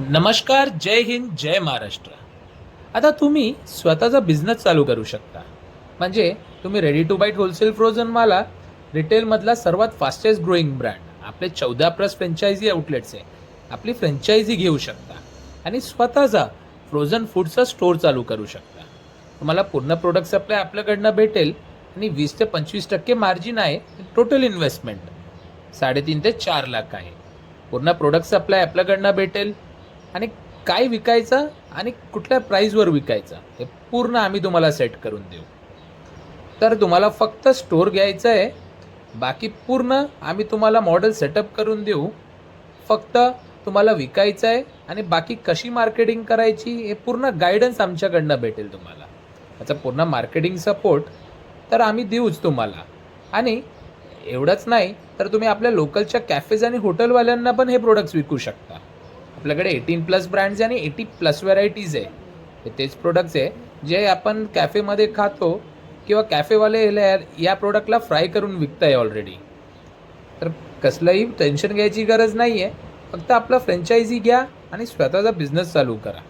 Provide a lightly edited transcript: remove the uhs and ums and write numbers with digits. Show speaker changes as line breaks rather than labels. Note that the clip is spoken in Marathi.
नमस्कार, जय हिंद, जय महाराष्ट्र. आता तुम्ही स्वतःचा बिझनेस चालू करू शकता. म्हणजे तुम्ही ready to bite wholesale frozen माला रिटेलमधला सर्वात फास्टेस्ट ग्रोईंग ब्रँड आपले 14+ फ्रँचायझी आउटलेट्स आहे. आपली फ्रँचायझी घेऊ शकता आणि स्वतःचा फ्रोझन फूडचा स्टोअर चालू करू शकता. तुम्हाला पूर्ण प्रोडक्ट सप्लाय आपल्याकडनं भेटेल आणि 20 ते 25% मार्जिन आहे. टोटल इन्व्हेस्टमेंट 3.5 ते 4 लाख आहे. पूर्ण प्रोडक्ट सप्लाय आपल्याकडनं भेटेल आणि काय विकायचं आणि कुठल्या प्राईजवर विकायचं हे पूर्ण आम्ही तुम्हाला सेट करून देऊ. तर तुम्हाला फक्त स्टोअर घ्यायचं आहे, बाकी पूर्ण आम्ही तुम्हाला मॉडेल सेटअप करून देऊ. फक्त तुम्हाला विकायचं आहे आणि बाकी कशी मार्केटिंग करायची हे पूर्ण गायडन्स आमच्याकडनं भेटेल तुम्हाला. याचा पूर्ण मार्केटिंग सपोर्ट तर आम्ही देऊच तुम्हाला. आणि एवढंच नाही तर तुम्ही आपल्या लोकलच्या कॅफेज आणि हॉटेलवाल्यांना पण हे प्रोडक्ट्स विकू शकता. आपल्याकडे 18+ ब्रँड्स आणि 80+ व्हरायटीज आहे. हे तेच प्रोडक्ट्स आहे जे आपण कॅफेमध्ये खातो किंवा कॅफेवाले या प्रोडक्टला फ्राय करून विकत आहे ऑलरेडी. तर कसलंही टेन्शन घ्यायची गरज नाही आहे. फक्त आपला फ्रँचायझी घ्या आणि स्वतःचा बिझनेस चालू करा.